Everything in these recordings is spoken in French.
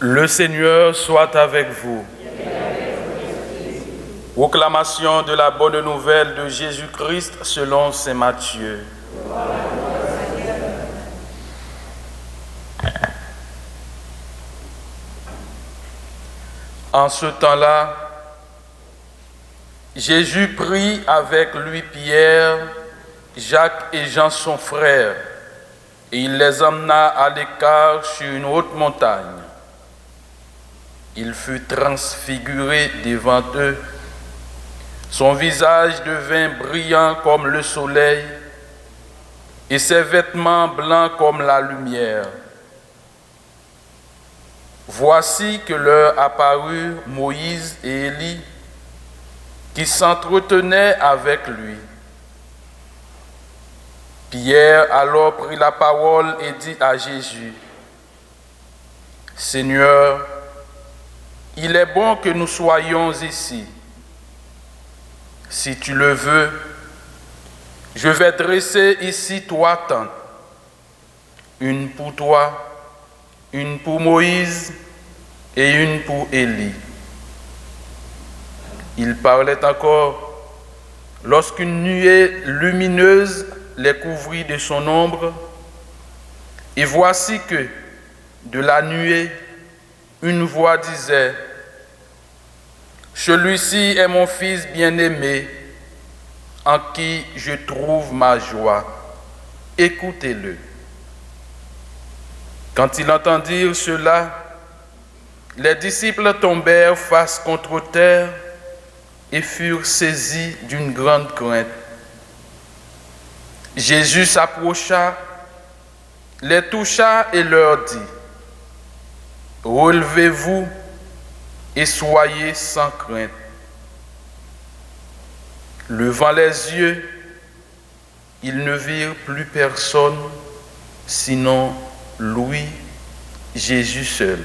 Le Seigneur soit avec vous. Proclamation de la bonne nouvelle de Jésus-Christ selon saint Matthieu. En ce temps-là, Jésus prit avec lui Pierre, Jacques et Jean son frère, et il les emmena à l'écart sur une haute montagne. Il fut transfiguré devant eux. Son visage devint brillant comme le soleil et ses vêtements blancs comme la lumière. Voici que leur apparut Moïse et Élie qui s'entretenaient avec lui. Pierre alors prit la parole et dit à Jésus: « Seigneur, il est bon que nous soyons ici. Si tu le veux, je vais dresser ici 3 tentes, une pour toi, une pour Moïse et une pour Élie. » Il parlait encore lorsqu'une nuée lumineuse les couvrit de son ombre, et voici que, de la nuée, une voix disait: « Celui-ci est mon fils bien-aimé, en qui je trouve ma joie. Écoutez-le. » Quand ils entendirent cela, les disciples tombèrent face contre terre et furent saisis d'une grande crainte. Jésus s'approcha, les toucha et leur dit: « Relevez-vous et soyez sans crainte. » Levant les yeux, ils ne virent plus personne, sinon lui, Jésus seul.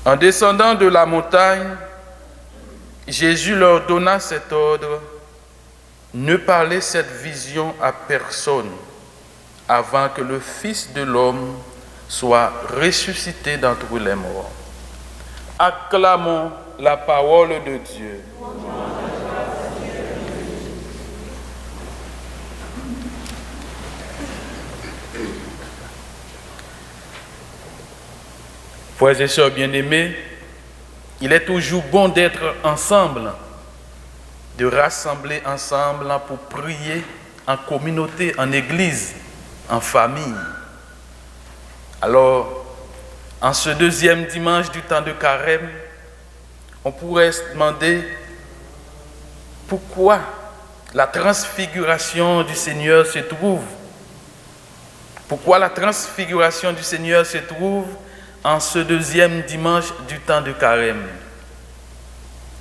En descendant de la montagne, Jésus leur donna cet ordre: « Ne parlez cette vision à personne avant que le Fils de l'homme soit ressuscité d'entre les morts. » Acclamons la parole de Dieu. Frères et sœurs bien-aimés, il est toujours bon d'être ensemble, de rassembler ensemble pour prier en communauté, en église, en famille. Alors, en ce 2e dimanche du temps de Carême, on pourrait se demander pourquoi la transfiguration du Seigneur se trouve. Pourquoi la transfiguration du Seigneur se trouve en ce 2e dimanche du temps de Carême?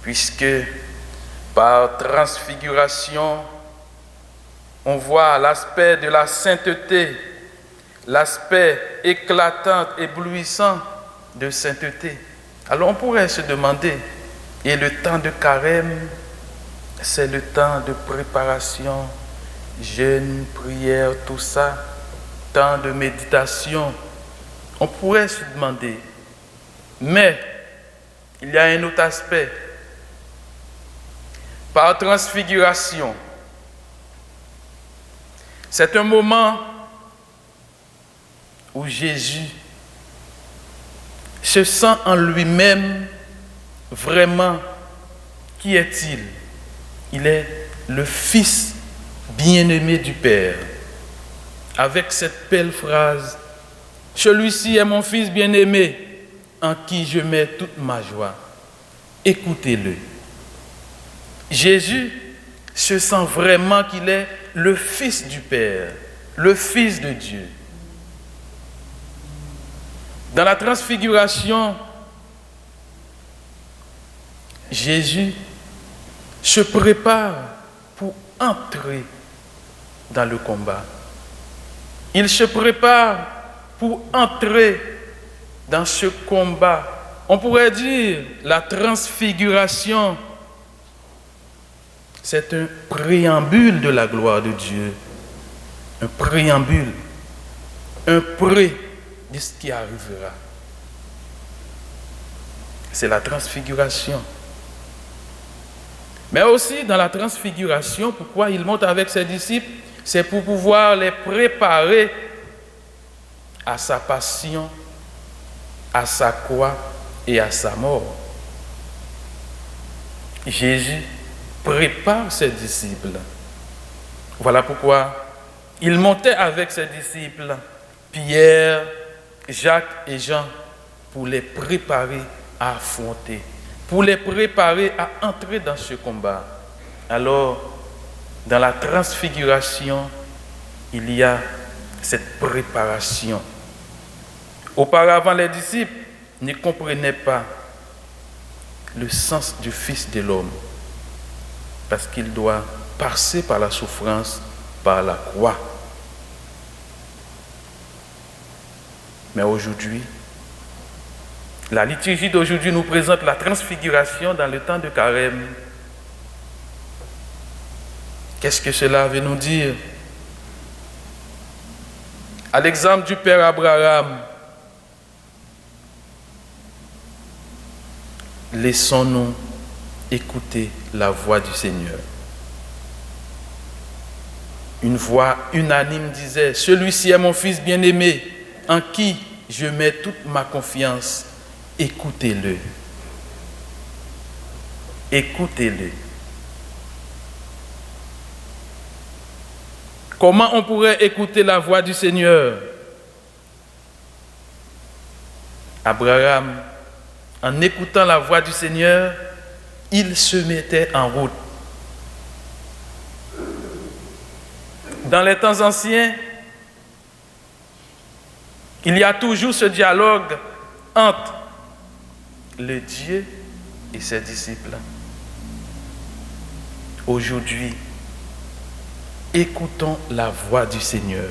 Puisque par transfiguration, on voit l'aspect de la sainteté, l'aspect éclatant, éblouissant de sainteté. Alors on pourrait se demander, et le temps de Carême, c'est le temps de préparation, jeûne, prière, tout ça, temps de méditation. On pourrait se demander, mais il y a un autre aspect. Par transfiguration, c'est un moment où Jésus se sent en lui-même vraiment, qui est-il? Il est le Fils bien-aimé du Père. Avec cette belle phrase: « Celui-ci est mon Fils bien-aimé, en qui je mets toute ma joie. Écoutez-le. » Jésus se sent vraiment qu'il est le Fils du Père, le Fils de Dieu. Dans la transfiguration, Jésus se prépare pour entrer dans le combat. Il se prépare pour entrer dans ce combat. On pourrait dire la transfiguration, c'est un préambule de la gloire de Dieu. Un préambule, un pré de ce qui arrivera. C'est la transfiguration. Mais aussi dans la transfiguration, pourquoi il monte avec ses disciples? C'est pour pouvoir les préparer à sa passion, à sa croix et à sa mort. Jésus prépare ses disciples. Voilà pourquoi il montait avec ses disciples, Pierre, Jacques et Jean, pour les préparer à affronter, pour les préparer à entrer dans ce combat. Alors, dans la transfiguration, il y a cette préparation. Auparavant, les disciples ne comprenaient pas le sens du Fils de l'homme, parce qu'il doit passer par la souffrance, par la croix. Mais aujourd'hui, la liturgie d'aujourd'hui nous présente la transfiguration dans le temps de carême. Qu'est-ce que cela veut nous dire? À l'exemple du Père Abraham, laissons-nous écouter la voix du Seigneur. Une voix unanime disait: celui-ci est mon fils bien-aimé, en qui je mets toute ma confiance. Écoutez-le. Écoutez-le. Comment on pourrait écouter la voix du Seigneur? Abraham, en écoutant la voix du Seigneur, il se mettait en route. Dans les temps anciens, il y a toujours ce dialogue entre le Dieu et ses disciples. Aujourd'hui, écoutons la voix du Seigneur.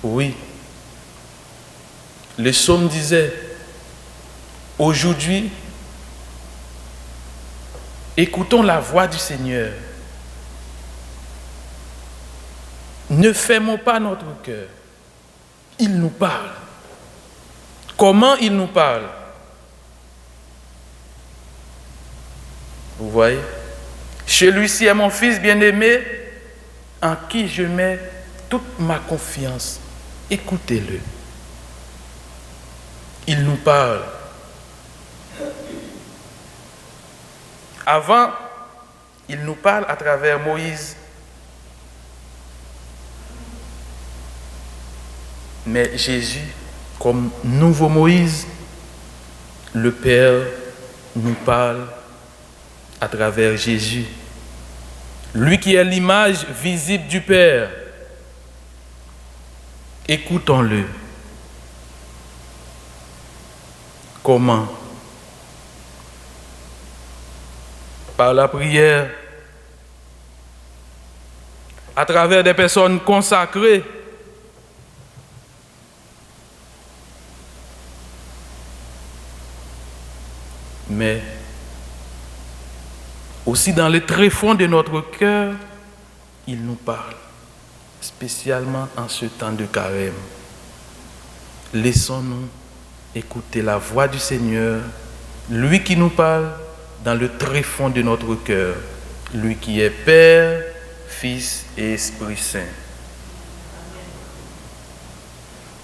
Oui, le psaume disait: aujourd'hui, écoutons la voix du Seigneur. Ne fermons pas notre cœur. Il nous parle. Comment il nous parle? Vous voyez? Celui-ci est mon fils bien-aimé, en qui je mets toute ma confiance. Écoutez-le. Il nous parle. Avant, il nous parle à travers Moïse. Mais Jésus, comme nouveau Moïse, le Père nous parle à travers Jésus. Lui qui est l'image visible du Père. Écoutons-le. Comment? Par la prière, à travers des personnes consacrées, mais aussi dans le tréfonds de notre cœur, il nous parle, spécialement en ce temps de carême. Laissons-nous écouter la voix du Seigneur, lui qui nous parle dans le tréfonds de notre cœur, lui qui est Père, Fils et Esprit Saint.